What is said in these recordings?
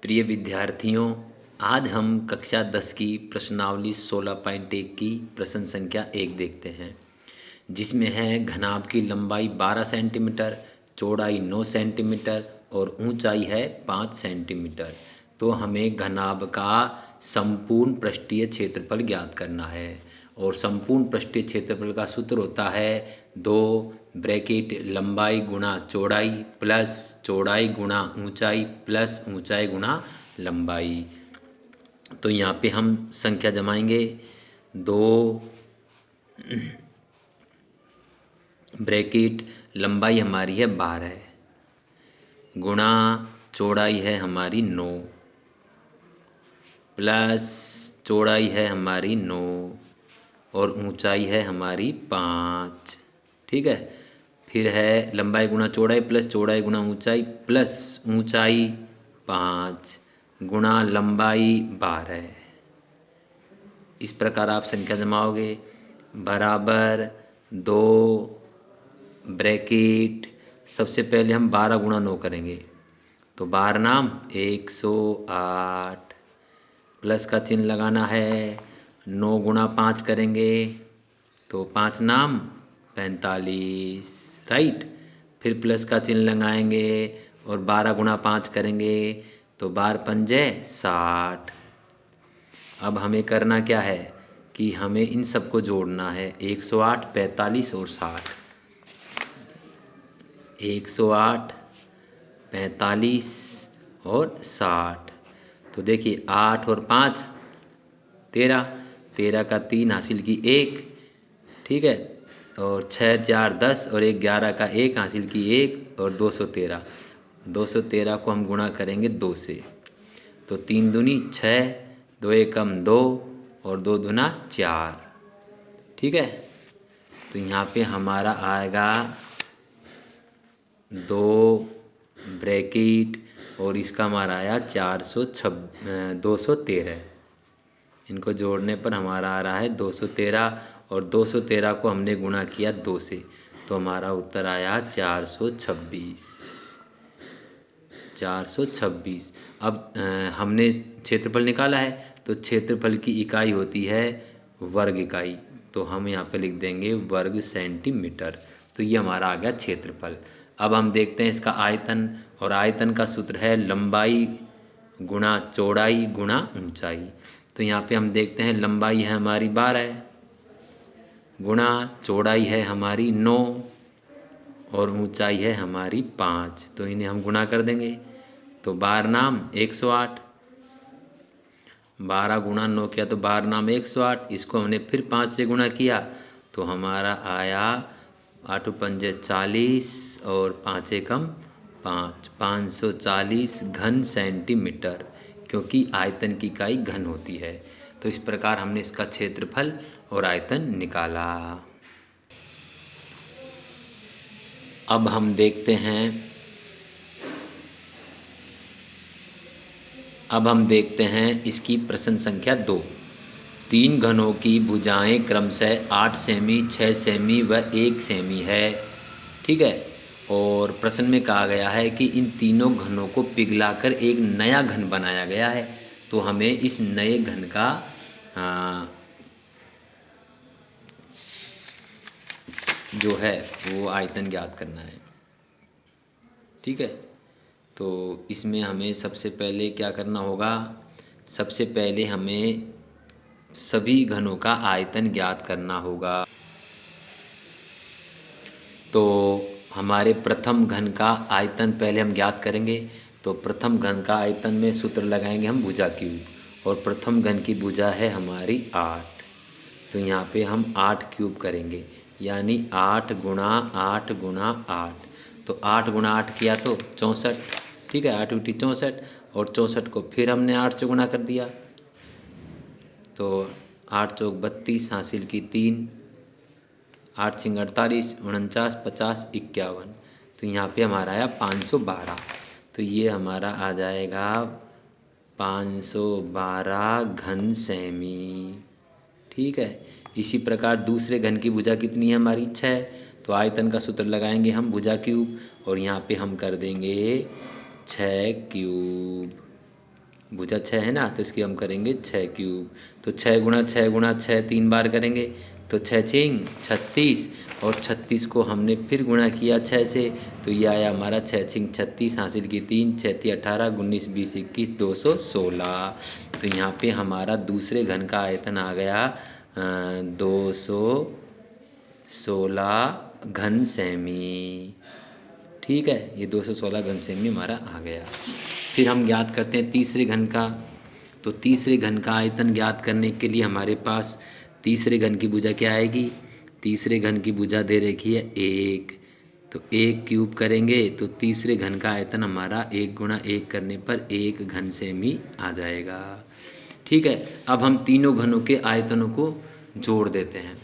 प्रिय विद्यार्थियों, आज हम कक्षा 10 की प्रश्नावली 16.1 की प्रश्न संख्या 1 देखते हैं, जिसमें है घनाभ की लंबाई 12 सेंटीमीटर, चौड़ाई 9 सेंटीमीटर और ऊंचाई है 5 सेंटीमीटर। तो हमें घनाभ का संपूर्ण पृष्ठीय क्षेत्रफल ज्ञात करना है और संपूर्ण पृष्ठीय क्षेत्रफल का सूत्र होता है 2 ब्रैकेट लंबाई गुणा चौड़ाई प्लस चौड़ाई गुणा ऊंचाई प्लस ऊंचाई गुणा लंबाई। तो यहाँ पे हम संख्या जमाएंगे। 2 ब्रैकेट लंबाई हमारी है 12 गुणा चौड़ाई है हमारी 9 प्लस चौड़ाई है हमारी 9 और ऊंचाई है हमारी 5। ठीक है, फिर है लंबाई गुणा चौड़ाई प्लस चौड़ाई गुणा ऊंचाई प्लस ऊंचाई 5 गुणा लंबाई 12। इस प्रकार आप संख्या जमाओगे बराबर 2 ब्रैकेट। सबसे पहले हम 12 गुणा 9 करेंगे तो 12 नाम 108 प्लस का चिन्ह लगाना है। 9 गुणा 5 करेंगे तो 5 नाम 45 राइट। फिर प्लस का चिन्ह लगाएंगे और 12 गुणा 5 करेंगे तो 12 पंजे 60। अब हमें करना क्या है कि हमें इन सबको जोड़ना है 108, 45 और 60। 108, 45 और 60। तो देखिए 8 और 5 13, 13 का 3 हासिल की 1। ठीक है, और 6 4 10 और 1 11 का 1 हासिल की 1 और 213। 213 को हम गुणा करेंगे 2 से तो 3 दूनी 6, 2 एकम 2 और 2 दूना 4। ठीक है, तो यहाँ पे हमारा आएगा 2 ब्रैकेट और इसका हमारा आया 213। इनको जोड़ने पर हमारा आ रहा है 213 और 213 को हमने गुणा किया 2 से तो हमारा उत्तर आया 426। 426। अब हमने क्षेत्रफल निकाला है तो क्षेत्रफल की इकाई होती है वर्ग इकाई, तो हम यहाँ पे लिख देंगे वर्ग सेंटीमीटर। तो ये हमारा आ गया क्षेत्रफल। अब हम देखते हैं इसका आयतन, और आयतन का सूत्र है लंबाई गुणा चौड़ाई गुणा ऊंचाई। तो यहाँ पे हम देखते हैं लंबाई है हमारी 12 गुणा चौड़ाई है हमारी 9 और ऊंचाई है हमारी 5। तो इन्हें हम गुणा कर देंगे तो 12 नाम 108। 12 गुणा 9 किया तो 12 नाम 108। इसको हमने फिर 5 से गुणा किया तो हमारा आया 8 पंजे 40 और 5 एकम 5, 540 घन सेंटीमीटर, क्योंकि आयतन की इकाई घन होती है। तो इस प्रकार हमने इसका क्षेत्रफल और आयतन निकाला। अब हम देखते हैं इसकी प्रश्न संख्या 2। 3 घनों की भुजाएं क्रमशः 8 सेमी, 6 सेमी व 1 सेमी है। ठीक है, और प्रश्न में कहा गया है कि इन तीनों घनों को पिघलाकर एक नया घन बनाया गया है। तो हमें इस नए घन का जो है वो आयतन ज्ञात करना है। ठीक है, तो इसमें हमें सबसे पहले क्या करना होगा, सबसे पहले हमें सभी घनों का आयतन ज्ञात करना होगा। तो हमारे प्रथम घन का आयतन पहले हम ज्ञात करेंगे। तो प्रथम घन का आयतन में सूत्र लगाएंगे हम भुजा क्यूब, और प्रथम घन की भुजा है हमारी 8। तो यहाँ पे हम 8 क्यूब करेंगे, यानी 8 गुणा 8 गुणा 8। तो 8 गुणा 8 किया तो 64। ठीक है, 8 उठी 64 और 64 को फिर हमने 8 से गुणा कर दिया तो 8 चौक 32 हासिल की 3, 8 छिंग 48, 49, 50, 51। तो यहाँ पे हमारा आया 512। तो ये हमारा आ जाएगा 512 घन सेमी। ठीक है, इसी प्रकार दूसरे घन की भुजा कितनी है हमारी 6। तो आयतन का सूत्र लगाएंगे हम भुजा क्यूब, और यहाँ पे हम कर देंगे 6 क्यूब। भुजा 6 है ना, तो इसकी हम करेंगे 6 क्यूब। तो 6 गुणा 6 3 बार करेंगे, तो 6×6 = 36, और 36 को हमने फिर गुणा किया 6 से, तो ये आया हमारा 6×6 = 36, हासिल की 3, 6×3 = 18, 19 20 21 216। तो यहाँ पे हमारा दूसरे घन का आयतन आ गया 216 घन सेमी। ठीक है, ये 216 घन सेमी हमारा आ गया। फिर हम ज्ञात करते हैं तीसरे घन का। तो तीसरे घन का आयतन ज्ञात करने के लिए हमारे पास तीसरे घन की भुजा क्या आएगी, तीसरे घन की भुजा दे रखी है 1, तो 1 क्यूब करेंगे तो तीसरे घन का आयतन हमारा 1×1 करने पर 1 घन सेमी आ जाएगा। ठीक है, अब हम तीनों घनों के आयतनों को जोड़ देते हैं,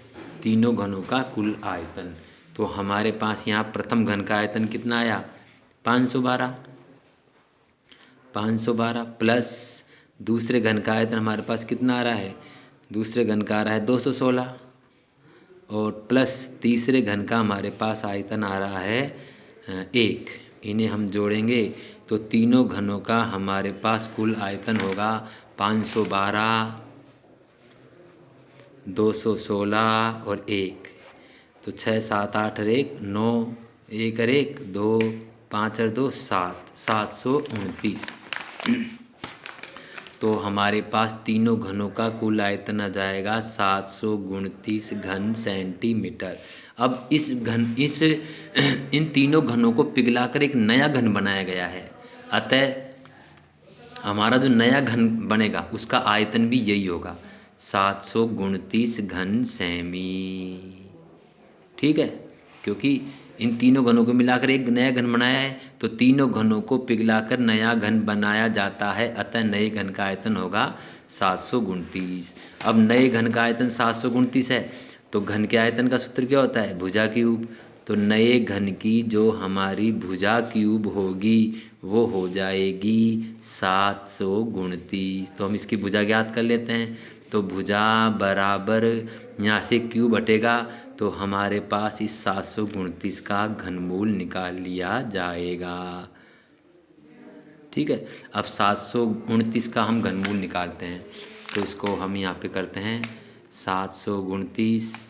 तीनों घनों का कुल आयतन। तो हमारे पास यहाँ प्रथम घन का आयतन कितना आया, 512 प्लस दूसरे घन का आयतन हमारे पास कितना आ रहा है, दूसरे घन का आ रहा है 216, और प्लस तीसरे घन का हमारे पास आयतन आ रहा है 1। इन्हें हम जोड़ेंगे तो तीनों घनों का हमारे पास कुल आयतन होगा 512, 216 और 1। तो 6 7 8 और 1 9, 1 और 1 2, 5 और 2 7, 729। तो हमारे पास तीनों घनों का कुल आयतन आ जाएगा 729 घन सेंटीमीटर। अब इन तीनों घनों को पिघलाकर एक नया घन बनाया गया है, अतः हमारा जो नया घन बनेगा उसका आयतन भी यही होगा, 729 घन सेमी। ठीक है, क्योंकि इन तीनों घनों को मिलाकर एक नया घन बनाया है, तो तीनों घनों को पिघलाकर नया घन बनाया जाता है, अतः नए घन का आयतन होगा 729। अब नए घन का आयतन 729 है, तो घन के आयतन का सूत्र क्या होता है, भुजा क्यूब। तो नए घन की जो हमारी भुजा क्यूब होगी वो हो जाएगी 729। तो हम इसकी भुजा ज्ञात कर लेते हैं। तो भुजा बराबर यहाँ से क्यूब हटेगा तो हमारे पास इस 729 का घनमूल निकाल लिया जाएगा। ठीक है, अब 729 का हम घनमूल निकालते हैं, तो इसको हम यहाँ पे करते हैं 729,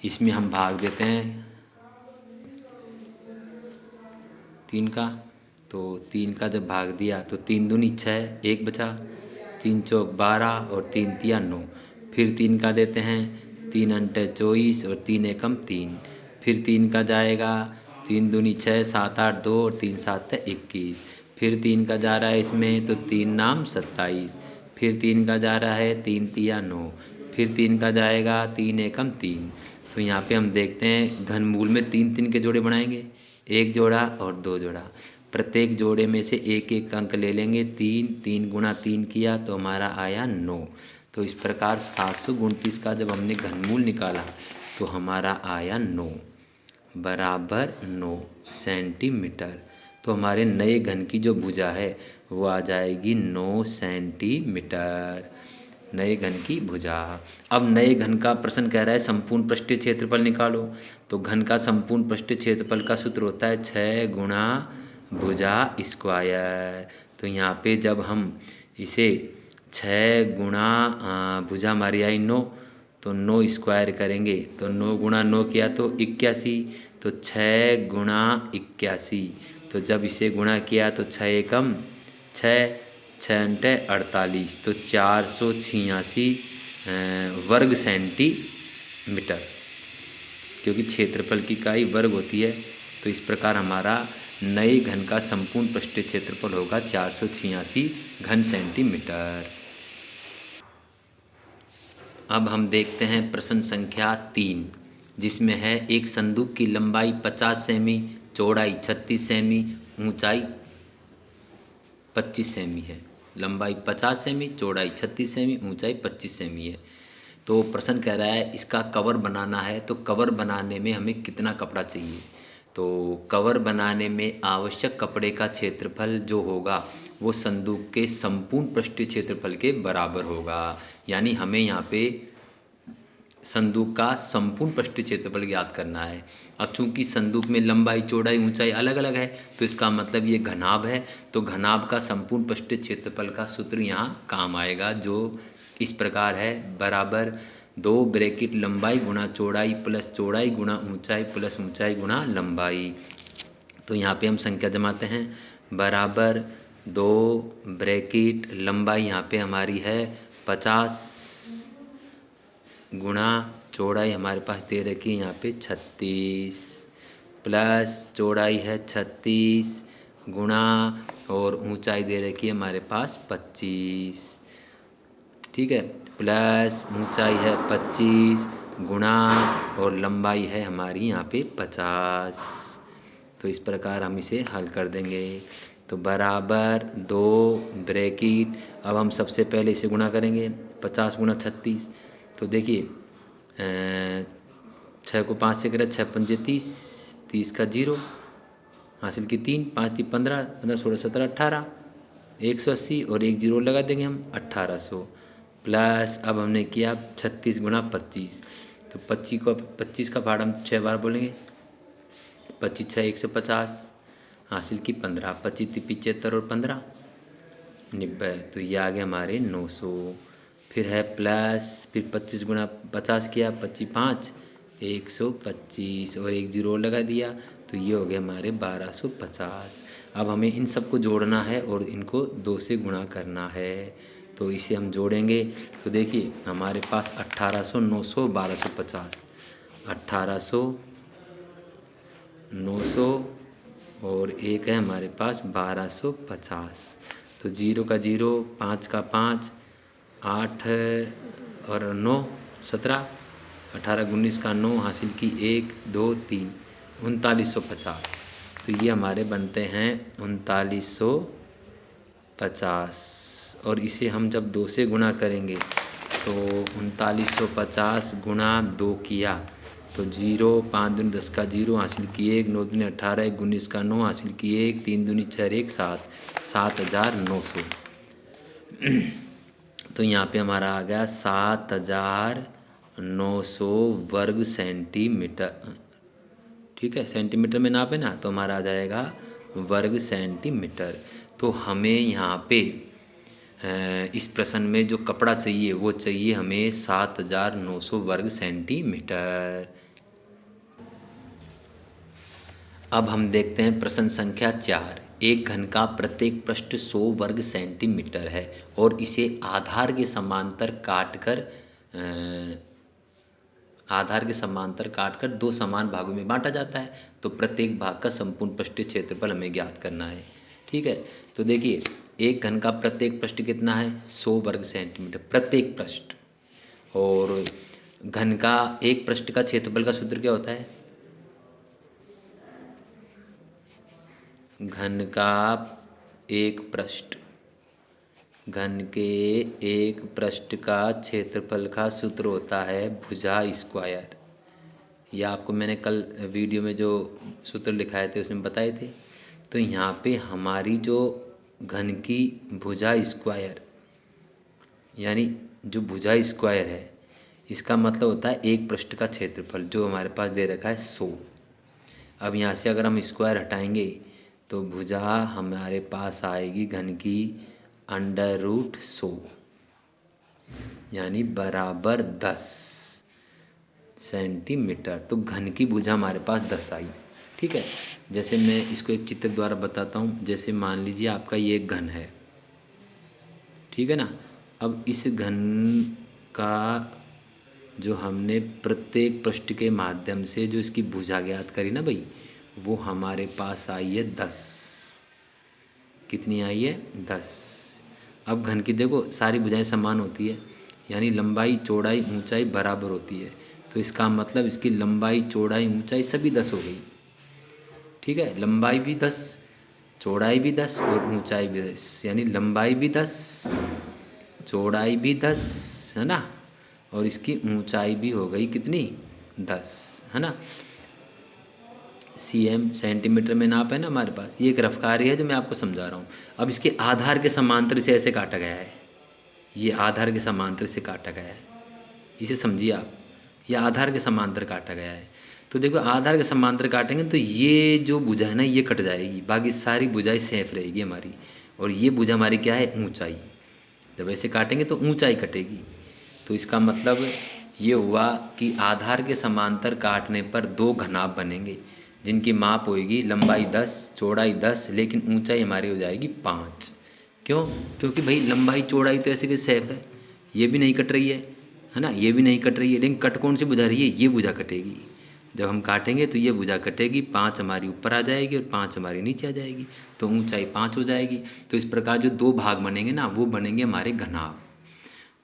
इसमें हम भाग देते हैं 3 का। तो 3 का जब भाग दिया तो 3 दूनी 6, 1 बचा, 3 चौक 12 और 3 तिया 9। फिर 3 का देते हैं, 3 अंटे 24 और 3 एकम 3। फिर 3 का जाएगा, 3 दूनी 6, 7 8 2 और 3 7 21। फिर 3 का जा रहा है इसमें, तो 3 नाम 27। फिर 3 का जा रहा है, 3 तिया 9। फिर 3 का जाएगा, 3 एकम 3। तो यहाँ पे हम देखते हैं घनमूल में 3 3 के जोड़े बनाएंगे, 1 जोड़ा और 2 जोड़ा। प्रत्येक जोड़े में से 1 1 अंक ले लेंगे, 3 3 गुणा 3 किया तो हमारा आया 9। तो इस प्रकार 729 का जब हमने घनमूल निकाला तो हमारा आया 9 बराबर 9 सेंटीमीटर। तो हमारे नए घन की जो भुजा है वो आ जाएगी 9 सेंटीमीटर, नए घन की भुजा। अब नए घन का प्रश्न कह रहा है संपूर्ण पृष्ठीय क्षेत्रफल निकालो। तो घन का संपूर्ण पृष्ठीय क्षेत्रफल का सूत्र होता है 6 गुणा भुजा स्क्वायर। तो यहाँ पे जब हम इसे 6 गुणा भुजा हमारी आई 9, तो 9 स्क्वायर करेंगे तो 9 गुणा 9 किया तो 81। तो 6 गुणा 81, तो जब इसे गुणा किया तो 6 एकम 6, 6 अंटे 48, तो 486 वर्ग सेंटीमीटर, क्योंकि क्षेत्रफल की इकाई वर्ग होती है। तो इस प्रकार हमारा नए घन का संपूर्ण पृष्ठीय क्षेत्रफल होगा 486 घन सेंटीमीटर। अब हम देखते हैं प्रश्न संख्या 3, जिसमें है एक संदूक की लंबाई 50 सेमी, चौड़ाई 36 सेमी, ऊंचाई 25 सेमी है। लंबाई 50 सेमी, चौड़ाई 36 सेमी, ऊंचाई 25 सेमी है। तो प्रश्न कह रहा है इसका कवर बनाना है, तो कवर बनाने में हमें कितना कपड़ा चाहिए। तो कवर बनाने में आवश्यक कपड़े का क्षेत्रफल जो होगा वो संदूक के संपूर्ण पृष्ठीय क्षेत्रफल के बराबर होगा। यानी हमें यहाँ पे संदूक का संपूर्ण पृष्ठीय क्षेत्रफल ज्ञात करना है। अब चूंकि संदूक में लंबाई चौड़ाई ऊंचाई अलग अलग है तो इसका मतलब ये घनाभ है, तो घनाभ का संपूर्ण पृष्ठीय क्षेत्रफल का सूत्र यहाँ काम आएगा, जो इस प्रकार है, बराबर 2 ब्रैकेट लंबाई गुणा चौड़ाई प्लस चौड़ाई गुणा ऊंचाई प्लस ऊंचाई गुणा लंबाई। तो यहाँ पे हम संख्या जमाते हैं, बराबर 2 ब्रैकेट लंबाई यहाँ पे हमारी है 50 गुणा चौड़ाई हमारे पास दे रखी है यहाँ पे 36 प्लस चौड़ाई है 36 गुणा और ऊंचाई दे रखी है हमारे पास 25, ठीक है, प्लस ऊंचाई है 25 गुणा और लंबाई है हमारी यहाँ पे 50। तो इस प्रकार हम इसे हल कर देंगे। तो बराबर 2 ब्रैकेट, अब हम सबसे पहले इसे गुणा करेंगे 50 गुणा 36। तो देखिए 6 को 5 से करें 6 पंजे 30, 30 का 0 हासिल की 3, 5 3 15, 15 16 17 18, 180 और एक 0 लगा देंगे हम 1800 प्लस अब हमने किया 36 गुणा 25। तो 25 का भाड़ हम 6 बार बोलेंगे, 25 6 150 हासिल की 15, 25 75 और 15 90। तो ये आ गए हमारे 900। फिर है प्लस, फिर 25 गुणा 50 किया, 25 5 125 और एक 0 लगा दिया, तो ये हो गया हमारे 1250। अब हमें इन सबको जोड़ना है और इनको 2 से गुणा करना है। तो इसे हम जोड़ेंगे तो देखिए हमारे पास 1800 900 1250, 1800 900 और एक है हमारे पास 1250। तो 0 का 0, 5 का 5, 8 और 9 17, 18 19 का 9 हासिल की 1 2 3 3950। तो ये हमारे बनते हैं 3950 और इसे हम जब 2 से गुणा करेंगे तो 3950 गुणा 2 किया तो 0 5 दूनी 10 का 0 हासिल की 1 9 दूनी 18 1 19 का 9 हासिल की 1 3 दूनी 4 1 7 7900। तो यहाँ पे हमारा आ गया 7900 वर्ग सेंटीमीटर, ठीक है, सेंटीमीटर में नापे ना तो हमारा आ जाएगा वर्ग सेंटीमीटर। तो हमें यहाँ पे इस प्रश्न में जो कपड़ा चाहिए वो चाहिए हमें 7900 वर्ग सेंटीमीटर। अब हम देखते हैं प्रश्न संख्या 4। एक घन का प्रत्येक पृष्ठ 100 वर्ग सेंटीमीटर है और इसे आधार के समांतर काटकर 2 समान भागों में बांटा जाता है। तो प्रत्येक भाग का संपूर्ण पृष्ठीय क्षेत्रफल हमें ज्ञात करना है, ठीक है। तो देखिए एक घन का प्रत्येक पृष्ठ कितना है 100 वर्ग सेंटीमीटर प्रत्येक पृष्ठ, और घन का एक पृष्ठ का क्षेत्रफल का सूत्र क्या होता है, घन का एक पृष्ठ, घन के एक पृष्ठ का क्षेत्रफल का सूत्र होता है भुजा स्क्वायर। यह आपको मैंने कल वीडियो में जो सूत्र लिखाए थे उसमें बताए थे। तो यहाँ पे हमारी जो घन की भुजा स्क्वायर यानी जो भुजा स्क्वायर है इसका मतलब होता है एक पृष्ठ का क्षेत्रफल जो हमारे पास दे रखा है 100। अब यहाँ से अगर हम स्क्वायर हटाएंगे तो भुजा हमारे पास आएगी घन की √100 यानी बराबर 10 सेंटीमीटर। तो घन की भुजा हमारे पास 10 आई, ठीक है। जैसे मैं इसको एक चित्र द्वारा बताता हूँ। जैसे मान लीजिए आपका ये एक घन है, ठीक है ना। अब इस घन का जो हमने प्रत्येक पृष्ठ के माध्यम से जो इसकी भुजा ज्ञात करी ना भाई, वो हमारे पास आई है 10। कितनी आई है 10। अब घन की देखो सारी भुजाएं समान होती है यानी लंबाई चौड़ाई ऊंचाई बराबर होती है। तो इसका मतलब इसकी लंबाई चौड़ाई ऊंचाई सभी 10 हो गई, ठीक है। लंबाई भी 10 चौड़ाई भी 10 और ऊंचाई भी 10 यानी लंबाई भी 10 चौड़ाई भी 10 है ना, और इसकी ऊंचाई भी हो गई कितनी 10 है ना। cm सेंटीमीटर में नाप है ना हमारे पास। ये एक रफ्कारी है जो मैं आपको समझा रहा हूँ। अब इसके आधार के समांतर से ऐसे काटा गया है, ये आधार के समांतर से काटा गया है, इसे समझिए आप। ये आधार के समांतर काटा गया है। तो देखो आधार के समांतर काटेंगे तो ये जो भुजा है ना ये कट जाएगी, बाकी सारी भुजाएं सेफ रहेगी हमारी। और ये भुजा हमारी क्या है, ऊंचाई। जब ऐसे काटेंगे तो ऊंचाई कटेगी। तो इसका मतलब ये हुआ कि आधार के समांतर काटने पर दो घनाभ बनेंगे जिनकी माप होगी लंबाई 10 चौड़ाई 10, लेकिन ऊंचाई हमारी हो जाएगी 5। क्यों? क्योंकि भाई लंबाई चौड़ाई तो ऐसे कि सेफ है, ये भी नहीं कट रही है ना, ये भी नहीं कट रही है, लेकिन कट कौन सी भुजा रही है, ये भुजा कटेगी। जब हम काटेंगे तो ये भुजा कटेगी, 5 हमारी ऊपर आ जाएगी और 5 हमारी नीचे आ जाएगी, तो ऊंचाई 5 हो जाएगी। तो इस प्रकार जो दो भाग बनेंगे ना वो बनेंगे हमारे घनाभ।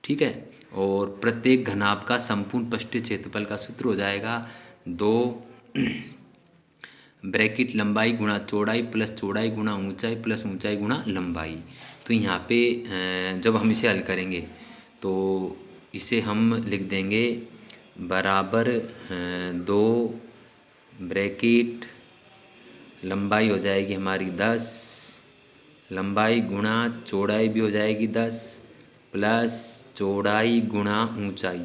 ठीक है। और प्रत्येक घनाभ का संपूर्ण पृष्ठीय क्षेत्रफल का सूत्र हो जाएगा 2 ब्रैकेट लंबाई गुणा चौड़ाई प्लस चौड़ाई गुणा ऊंचाई प्लस ऊंचाई गुणा लंबाई। तो यहाँ पे जब हम इसे हल करेंगे तो इसे हम लिख देंगे बराबर 2 ब्रैकेट लंबाई हो जाएगी हमारी 10, लंबाई गुणा चौड़ाई भी हो जाएगी 10 प्लस चौड़ाई गुणा ऊंचाई।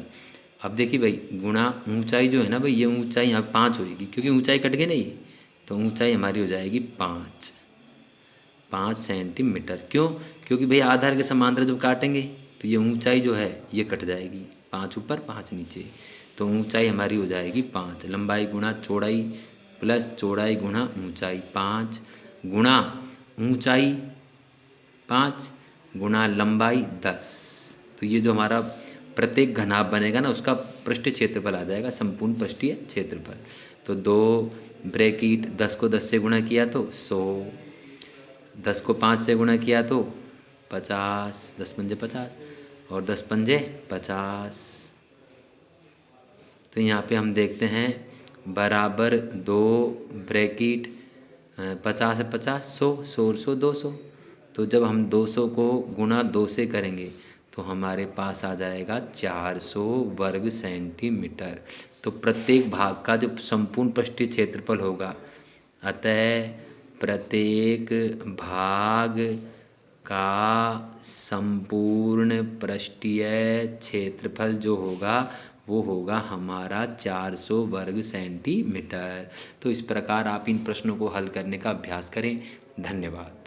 अब देखिए भाई गुणा ऊंचाई जो है ना भाई, ये ऊंचाई यहाँ 5 होएगी क्योंकि ऊंचाई कट गई ना ये, तो ऊंचाई हमारी हो जाएगी 5 सेंटीमीटर। क्यों? क्योंकि भाई आधार के समांतर जब काटेंगे तो ये ऊंचाई जो है ये कट जाएगी, 5 ऊपर 5 नीचे, तो ऊंचाई हमारी हो जाएगी 5। लंबाई गुणा चौड़ाई प्लस चौड़ाई गुणा ऊंचाई, 5 गुणा ऊंचाई 5 गुणा लंबाई 10। तो ये जो हमारा प्रत्येक घनाभ बनेगा ना उसका पृष्ठीय क्षेत्रफल आ जाएगा, संपूर्ण पृष्ठीय क्षेत्रफल। तो 2 ब्रैकेट 10 को 10 से गुणा किया तो 100, 10 को 5 से गुणा किया तो 50, 10 पंजे 50 और 10 पंजे 50। तो यहाँ पे हम देखते हैं बराबर 2 ब्रैकेट 50 है 50, 100, 100 और 100 200। तो जब हम 200 को गुणा 2 से करेंगे तो हमारे पास आ जाएगा 400 वर्ग सेंटीमीटर। तो प्रत्येक भाग का जो संपूर्ण पृष्ठीय क्षेत्रफल होगा, अतः प्रत्येक भाग का संपूर्ण पृष्ठीय क्षेत्रफल जो होगा वो होगा हमारा 400 वर्ग सेंटीमीटर। तो इस प्रकार आप इन प्रश्नों को हल करने का अभ्यास करें। धन्यवाद।